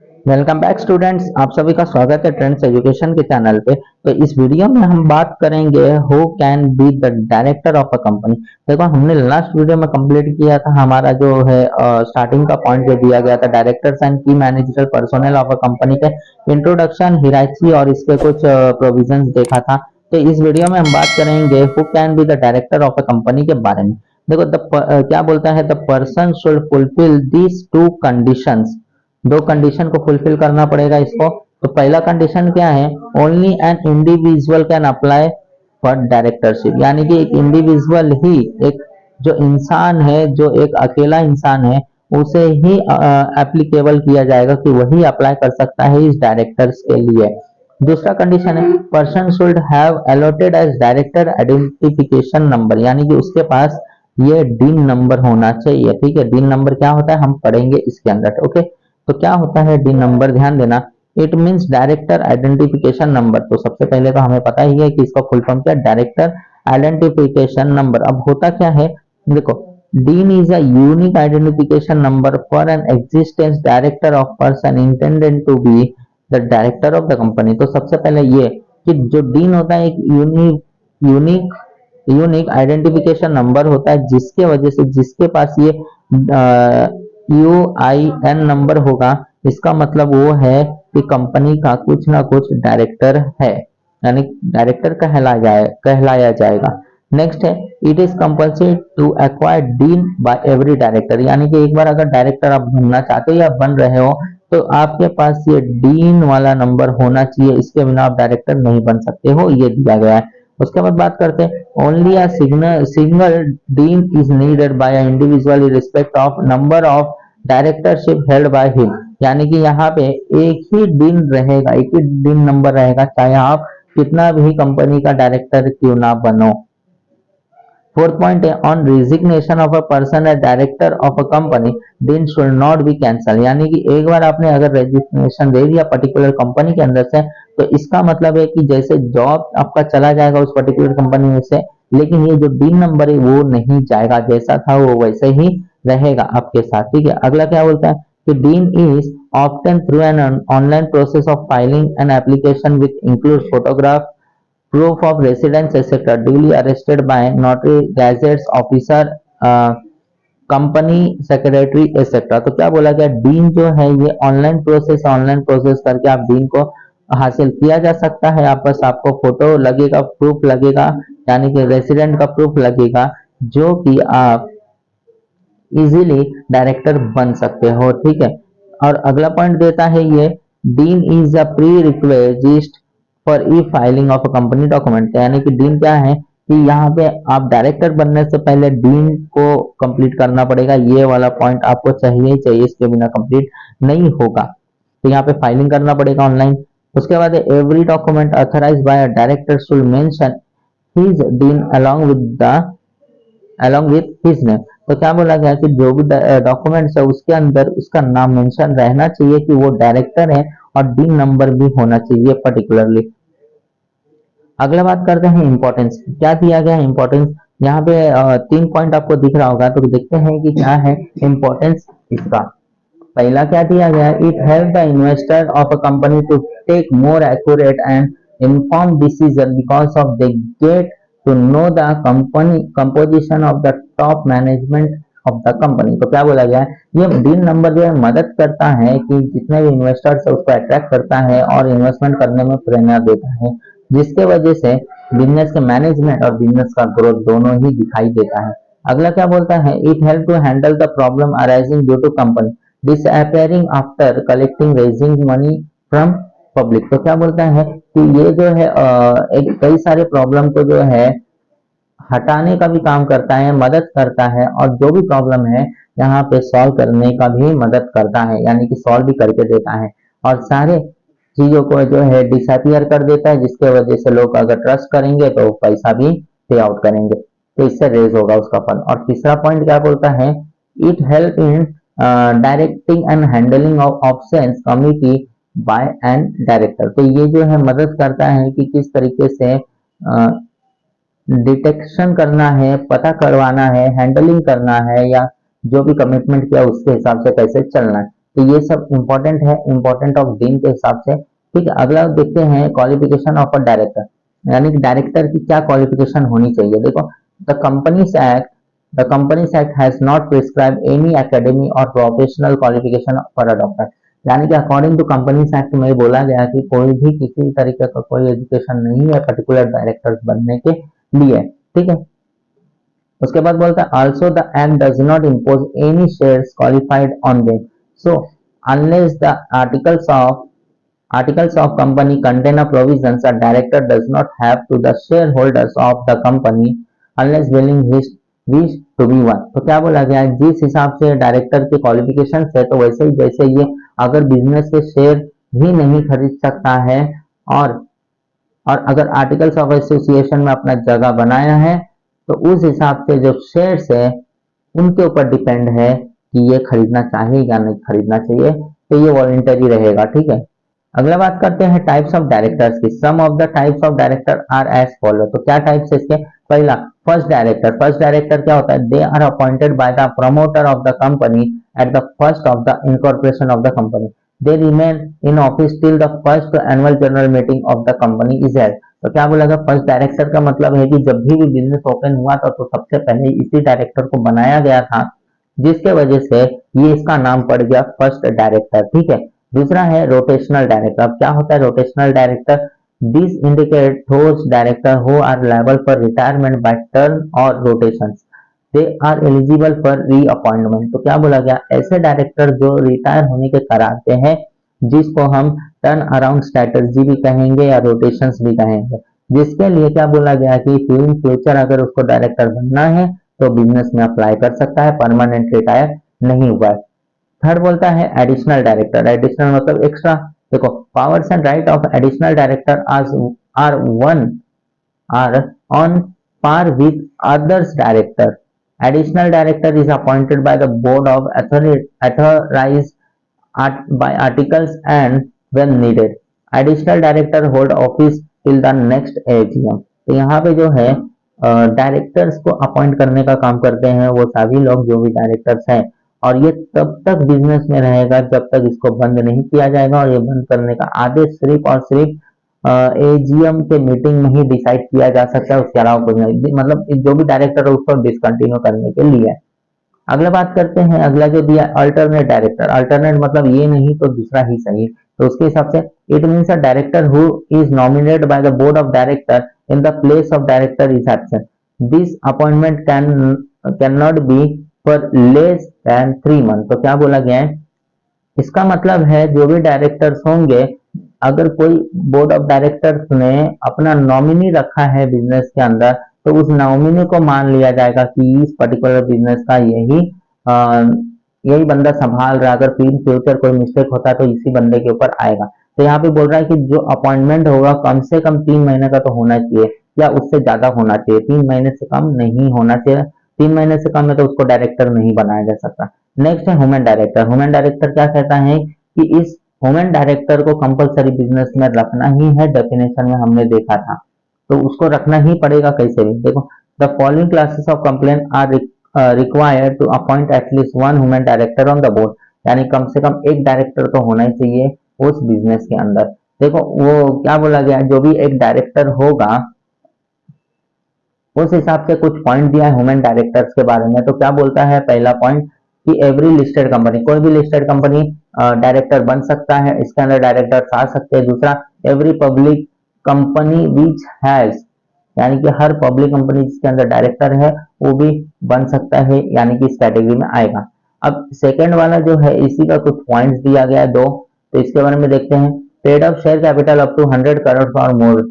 Welcome back students, आप सभी का स्वागत है ट्रेंड्स एजुकेशन के चैनल पे। तो इस वीडियो में हम बात करेंगे who can be the director of a company. देखो, हमने लास्ट वीडियो में कंप्लीट किया था हमारा जो है स्टार्टिंग का पॉइंट जो दिया गया था डायरेक्टर्स एंड की managerial personnel of a company के इंट्रोडक्शन, हिरार्ची और इसके कुछ प्रोविजंस देखा था। तो इस वीडियो में हम बात करेंगे who can be the director of a company के बारे में। देखो क्या बोलता है, the person should fulfil these two conditions. दो कंडीशन को फुलफिल करना पड़ेगा इसको। तो पहला कंडीशन क्या है, only an individual can apply for directorship, यानी कि एक इंडिविजुअल ही, एक जो इंसान है, जो एक अकेला इंसान है, उसे ही एप्लीकेबल किया जाएगा कि वही अप्लाई कर सकता है इस डायरेक्टर्स के लिए। दूसरा कंडीशन है, person should have allotted as director identification number, यानी कि उसके पास ये डीन नंबर होना चाहिए। ठीक है, डीन नंबर क्या होता है हम पढ़ेंगे इसके अंदर। ओके, तो क्या होता है डी नंबर, ध्यान देना। It means director identification number. तो सबसे पहले तो हमें पता ही है कि इसका फुल फॉर्म क्या है, डायरेक्टर आइडेंटिफिकेशन नंबर। अब होता क्या है, देखो, DIN is a unique identification number for an existence director of person intended to be the director of the company. तो सबसे पहले ये कि जो डीन होता है एक यूनिक यूनिक आइडेंटिफिकेशन नंबर होता है, जिसके वजह से जिसके पास ये UIN नंबर होगा, इसका मतलब वो है कि कंपनी का कुछ ना कुछ डायरेक्टर है, यानी डायरेक्टर कहलाया जाएगा। नेक्स्ट है, it is compulsory to acquire DIN by every director, यानी कि एक बार अगर डायरेक्टर आप बनना चाहते हो या बन रहे हो तो आपके पास ये डीन वाला नंबर होना चाहिए, इसके बिना आप डायरेक्टर नहीं बन सकते हो, ये दिया गया है। उसके बाद बात करते हैं, only a single dean is needed bye a individual in respect of number of directorship held by him, यानी कि यहाँ पे एक ही डीन रहेगा, एक ही डीन नंबर रहेगा, चाहे आप कितना भी कंपनी का डायरेक्टर क्यों ना बनो। फोर्थ पॉइंट है, on resignation of a person as director of a company DIN should not be cancel, यानी कि एक बार आपने अगर रेजिग्नेशन दे दिया पर्टिकुलर कंपनी के अंदर से, तो इसका मतलब है कि जैसे जॉब आपका चला जाएगा उस पर्टिकुलर कंपनी में से, लेकिन ये जो डीन नंबर है वो नहीं जाएगा, जैसा था वो वैसे ही रहेगा आपके साथ। ठीक है, अगला क्या बोलता है कि DIN is obtain through an online process of filing an application which include photograph, proof of residence, etc., duly arrested by notary, gazettes officer, company secretary etcetera. तो क्या बोला गया, डीन जो है ये ऑनलाइन प्रोसेस करके आप डीन को हासिल किया जा सकता है। आप बस आपको फोटो लगेगा, प्रूफ लगेगा, यानी कि रेसिडेंट का प्रूफ लगेगा, जो कि आप इजीली डायरेक्टर बन सकते हो। ठीक है, और अगला पॉइंट देता है ये, DIN is a prerequisite for e filing of a company document, यानी कि डीन क्या है कि यहाँ पे आप डायरेक्टर बनने से पहले डीन को कंप्लीट करना पड़ेगा। ये वाला पॉइंट आपको चाहिए ही चाहिए, इसके बिना कंप्लीट नहीं होगा। तो यहाँ पे फाइलिंग करना पड़ेगा ऑनलाइन। उसके बाद every document authorise by a director should mention his DIN along with his name। तो क्या बोला गया कि जो भी डॉक्यूमेंट्स है उसके अंदर उसका नाम मेंशन रहना चाहिए कि वो डायरेक्टर है, और डीन नंबर भी होना चाहिए पर्टिकुलरली। अगला बात करते हैं इंपॉर्टेंस, क्या दिया गया है इंपॉर्टेंस। यहाँ पे 3 पॉइंट आपको दिख रहा होगा, तो देखते हैं कि क्या है इंपॉर्टेंस इसका। पहला क्या दिया गया है, it help the investor of a company to take more accurate and informed decision because of they get to know the company composition of the top management of the company। तो क्या बोला गया है, ये डीन नंबर जो है मदद करता है कि जितने भी इन्वेस्टर्स है उसको अट्रैक्ट करता है और इन्वेस्टमेंट करने में प्रेरणा देता है, जिसके वजह से बिजनेस के मैनेजमेंट और बिजनेस का ग्रोथ दोनों ही दिखाई देता है। अगला क्या बोलता है, it help to handle the problem arising due to company disappearing after collecting raising money from public. तो क्या बोलता है कि ये जो है एक कई सारे प्रॉब्लम को जो है हटाने का भी काम करता है, मदद करता है, और जो भी प्रॉब्लम है यहाँ पे सॉल्व करने का भी मदद करता है, यानी कि सॉल्व भी करके देता है, और सारे चीजों को जो है डिसअपियर कर देता है, जिसके वजह से लोग अगर ट्रस्ट करेंगे तो पैसा भी पे आउट करेंगे, तो इससे रेज होगा उसका फंड। और तीसरा पॉइंट क्या बोलता है, it help in directing and handling of options committee by and director. तो ये जो है मदद करता है कि किस तरीके से डिटेक्शन करना है, पता करवाना है, हैंडलिंग करना है, या जो भी कमिटमेंट किया उसके हिसाब से कैसे चलना है। तो ये सब इंपॉर्टेंट है, इंपॉर्टेंट ऑफ डीन के हिसाब से। ठीक है, अगला देखते हैं क्वालिफिकेशन ऑफ अ डायरेक्टर, यानी कि डायरेक्टर की क्या क्वालिफिकेशन होनी चाहिए। देखो, the companies act the companies act has not prescribe any academy और professional qualification for a doctor, यानी कि अकॉर्डिंग टू कंपनीज एक्ट में बोला गया कि कोई भी किसी तरीके का कोई एजुकेशन नहीं है पर्टिकुलर डायरेक्टर बनने के लिए। ठीक है, उसके बाद बोलता है also the act does not impose any shares qualified on them, so unless the articles of company contain a provisions, a director does not have to the shareholders of the company unless willing his wish to be one। तो क्या बोला गया है, जिस हिसाब से director के qualification है तो वैसे ही जैसे ये अगर बिजनेस के शेयर भी नहीं खरीद सकता है और अगर आर्टिकल्स ऑफ एसोसिएशन में अपना जगह बनाया है तो उस हिसाब से जो शेयर्स है उनके ऊपर डिपेंड है कि ये खरीदना चाहिए या नहीं खरीदना चाहिए, तो ये वॉलंटरी रहेगा। ठीक है, अगला बात करते हैं टाइप्स ऑफ डायरेक्टर्स की। Some of the types of director are as follow. तो क्या टाइप्स है इसके, पहला फर्स्ट डायरेक्टर। फर्स्ट डायरेक्टर क्या होता है, they are appointed by the promoter of the company at the first of the incorporation of the company, they remain in office till the first annual general meeting of the company is held. तो क्या बोला गया, first director का मतलब है कि जब भी बिजनेस ओपन हुआ था तो सबसे पहले इसी डायरेक्टर को बनाया गया था, जिसके वजह से ये इसका नाम पड़ गया फर्स्ट डायरेक्टर। ठीक है, दूसरा है रोटेशनल डायरेक्टर। अब क्या होता है rotational director, this indicate those director who are liable for retirement by turn और rotations, they are eligible for reappointment. तो क्या बोला गया, ऐसे डायरेक्टर जो रिटायर होने के कराते हैं, जिसको हम टर्न अराउंड स्ट्रेटजी भी कहेंगे या रोटेशंस भी कहेंगे, जिसके लिए क्या बोला गया कि इन फ्यूचर अगर उसको डायरेक्टर बनना है तो बिजनेस में अप्लाई कर सकता है, परमानेंट रिटायर नहीं हुआ है। थर्ड बोलता है एडिशनल डायरेक्टर। एडिशनल मतलब एक्स्ट्रा। देखो, powers and right of additional director are on par with others director. Additional director is appointed by the board of authorized by articles and when needed. Additional director hold office till the next AGM। तो यहाँ पे जो है directors को appoint करने का काम करते हैं वो सभी लोग जो भी डायरेक्टर्स हैं, और ये तब तक बिजनेस में रहेगा जब तक इसको बंद नहीं किया जाएगा, और ये बंद करने का आदेश सिर्फ और सिर्फ एजीएम के मीटिंग में ही डिसाइड किया जा सकता है, उसके अलावा कुछ नहीं। मतलब जो भी डायरेक्टर है उसको डिसकंटिन्यू करने के लिए। अगला बात करते हैं, अगला जो दिया अल्टरनेट डायरेक्टर। अल्टरनेट मतलब ये नहीं तो दूसरा ही सही, तो उसके हिसाब से it means a director who is nominated by the board of director in the place of director is absent, this appointment can not be for less than 3 month. तो क्या बोला गया है, इसका मतलब है जो भी डायरेक्टर्स होंगे, अगर कोई बोर्ड ऑफ डायरेक्टर्स ने अपना नॉमिनी रखा है बिजनेस के अंदर, तो उस नॉमिनी को मान लिया जाएगा कि इस पर्टिकुलर बिजनेस का यही बंदा संभाल रहा है। अगर फ्यूचर कोई मिस्टेक होता है तो इसी बंदे के ऊपर आएगा। तो यहाँ पे बोल रहा है कि जो अपॉइंटमेंट होगा कम से कम 3 महीने का तो होना चाहिए या उससे ज्यादा होना चाहिए, 3 महीने से कम नहीं होना चाहिए। 3 महीने से कम है तो उसको डायरेक्टर नहीं बनाया जा सकता। नेक्स्ट है ह्यूमन डायरेक्टर। ह्यूमन डायरेक्टर क्या कहता है कि इस ह्यूमन डायरेक्टर को कंपलसरी बिजनेस में रखना ही है, डेफिनेशन में हमने देखा था, तो उसको रखना ही पड़ेगा कैसे भी। देखो, the following classes of complain are required to appoint at least 1 human director on the board, यानी कम से कम एक डायरेक्टर तो होना ही चाहिए उस बिजनेस के अंदर। देखो, वो क्या बोला गया, जो भी एक डायरेक्टर होगा उस हिसाब से कुछ पॉइंट दिया है ह्यूमन डायरेक्टर्स के बारे में। तो क्या बोलता है, पहला पॉइंट कि एवरी लिस्टेड कंपनी, कोई भी लिस्टेड कंपनी डायरेक्टर बन सकता है, इसके अंदर डायरेक्टर्स आ सकते हैं। दूसरा, every public company which has, यानी कि हर पब्लिक कंपनी जिसके अंदर डायरेक्टर है वो भी बन सकता है, यानी कि इस कैटेगरी में आएगा। अब सेकंड वाला जो है इसी का कुछ पॉइंट्स दिया गया है 2, तो इसके बारे में देखते हैं। Paid up share capital up to 100 crore और more,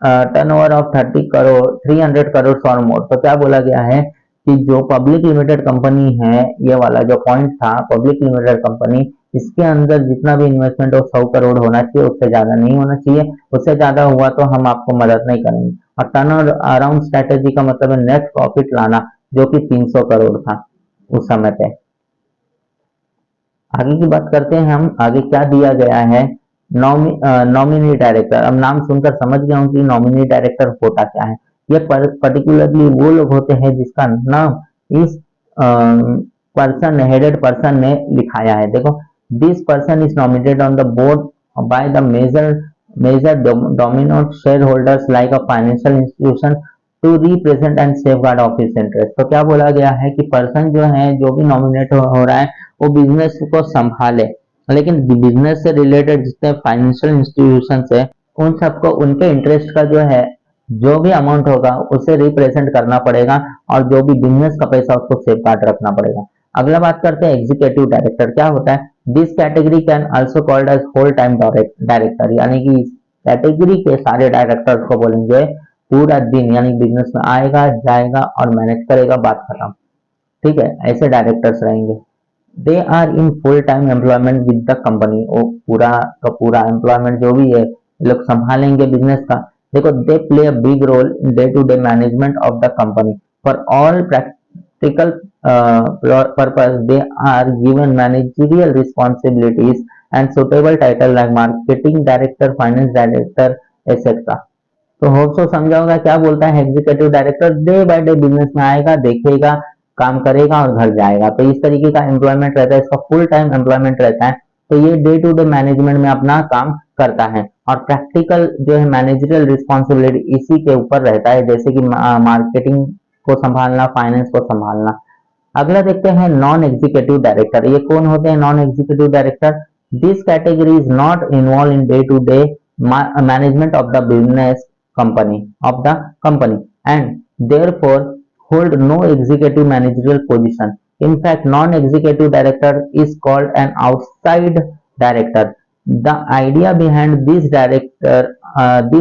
turnover of 30 crore 300 crore और मोर। तो क्या बोला गया है कि जो पब्लिक लिमिटेड कंपनी है, ये वाला जो पॉइंट था पब्लिक लिमिटेड कंपनी, इसके अंदर जितना भी इन्वेस्टमेंट हो 100 करोड़ होना चाहिए, उससे ज्यादा नहीं होना चाहिए। उससे ज्यादा हुआ तो हम आपको मदद नहीं करेंगे। और टर्न अराउंड स्ट्रेटेजी का मतलब है नेट प्रॉफिट लाना, जो कि 300 करोड़ था उस समय पे। आगे की बात करते हैं हम, आगे क्या दिया गया है, नॉमिनी डायरेक्टर। अब नाम सुनकर समझ गया हूं कि नॉमिनी डायरेक्टर होता क्या है। ये पर्टिकुलरली वो लोग होते हैं जिसका नाम इस पर्सन हेडेड पर्सन ने लिखाया है। देखो, this person is nominated on the board by the major dominant shareholders like a financial institution to represent and safeguard office interest. तो क्या बोला गया है कि पर्सन जो है, जो भी नॉमिनेट हो रहा है, वो बिजनेस को संभाले, लेकिन बिजनेस से रिलेटेड जितने फाइनेंशियल इंस्टीट्यूशन है उन सबको उनके इंटरेस्ट का जो है, जो भी अमाउंट होगा उसे रिप्रेजेंट करना पड़ेगा, और जो भी बिजनेस का पैसा उसको सेफ गार्ड रखना पड़ेगा। अगला बात करते हैं एग्जीक्यूटिव डायरेक्टर क्या होता है। This category can also called as whole time director, यानी कि इस कैटेगरी के सारे डायरेक्टर्स को बोलेंगे पूरा दिन, यानी बिजनेस में आएगा जाएगा और मैनेज करेगा, बात खत्म। ठीक है, ऐसे डायरेक्टर्स रहेंगे। They are in full time employment with the company, वो पूरा का पूरा एम्प्लॉयमेंट जो भी है ये लोग संभालेंगे बिजनेस का। देखो, they play a big role in day to day management of the company for all practical purpose. They are given managerial responsibilities and suitable title like marketing director, finance director, etc. तो hope so समझा होगा क्या बोलता है executive director. Day by day business में आएगा, देखेगा, काम करेगा और घर जाएगा। तो इस तरीके का एम्प्लॉयमेंट रहता है, इसका फुल टाइम एम्प्लॉयमेंट रहता है। तो ये डे टू डे मैनेजमेंट में अपना काम करता है, और प्रैक्टिकल जो है मैनेजरियल रिस्पॉन्सिबिलिटी इसी के ऊपर रहता है, जैसे कि मार्केटिंग को संभालना, फाइनेंस को संभालना। अगला देखते हैं नॉन एग्जीक्यूटिव डायरेक्टर। ये कौन होते हैं non executive director. This category is not involve in day to day management of the business company and therefore hold no executive managerial position. In fact, non-executive director is called an outside director. The idea behind this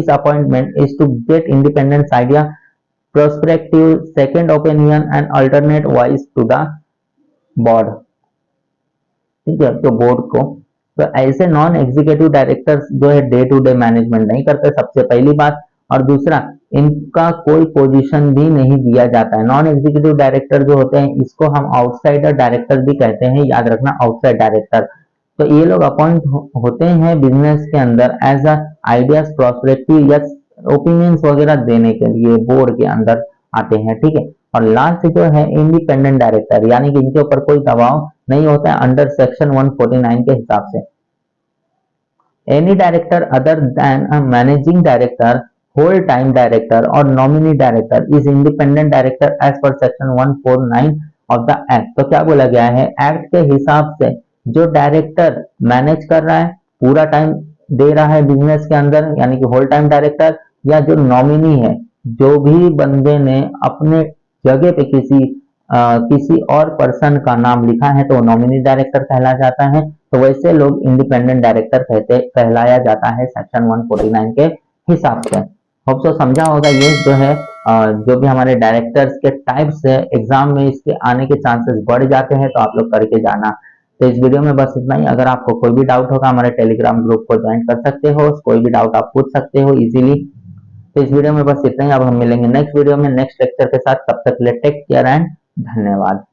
appointment is to get independent idea, prospective second opinion and alternate voice to the board. ठीक है, तो board को, तो ऐसे non executive directors जो है day to day management नहीं करते, सबसे पहली बात। और दूसरा, इनका कोई पोजीशन भी नहीं दिया जाता है। नॉन एग्जीक्यूटिव डायरेक्टर जो होते हैं इसको हम आउटसाइडर डायरेक्टर भी कहते हैं, याद रखना, आउटसाइड डायरेक्टर। तो ये लोग अपॉइंट होते हैं बिजनेस के अंदर एज अ आइडियाज, प्रोस्पेक्टिव या ओपिनियंस वगैरह देने के लिए बोर्ड के अंदर आते हैं। ठीक है, और लास्ट जो है इंडिपेंडेंट डायरेक्टर, यानी कि इनके ऊपर कोई दबाव नहीं होता है अंडर सेक्शन 149 के हिसाब से। Any director other than a managing director, whole time director और nominee director is independent director as per section 149 of the act. तो क्या बोला गया है, एक्ट के हिसाब से जो डायरेक्टर मैनेज कर रहा है, पूरा टाइम दे रहा है बिजनेस के अंदर, यानी कि होल टाइम डायरेक्टर, या जो नॉमिनी है, जो भी बंदे ने अपने जगह पे किसी और पर्सन का नाम लिखा है तो नॉमिनी डायरेक्टर कहला जाता है। तो वैसे लोग इंडिपेंडेंट डायरेक्टर कहलाया जाता है सेक्शन 149 के हिसाब से। होप सो समझा होगा। ये जो है जो भी हमारे डायरेक्टर्स के टाइप्स है, एग्जाम में इसके आने के चांसेस बढ़ जाते हैं, तो आप लोग करके जाना। तो इस वीडियो में बस इतना ही। अगर आपको कोई भी डाउट होगा हमारे टेलीग्राम ग्रुप को ज्वाइन कर सकते हो, कोई भी डाउट आप पूछ सकते हो इजीली। तो इस वीडियो में बस इतना ही। अब हम मिलेंगे नेक्स्ट वीडियो में नेक्स्ट लेक्चर के साथ। तब तक ले टेक केयर एंड धन्यवाद।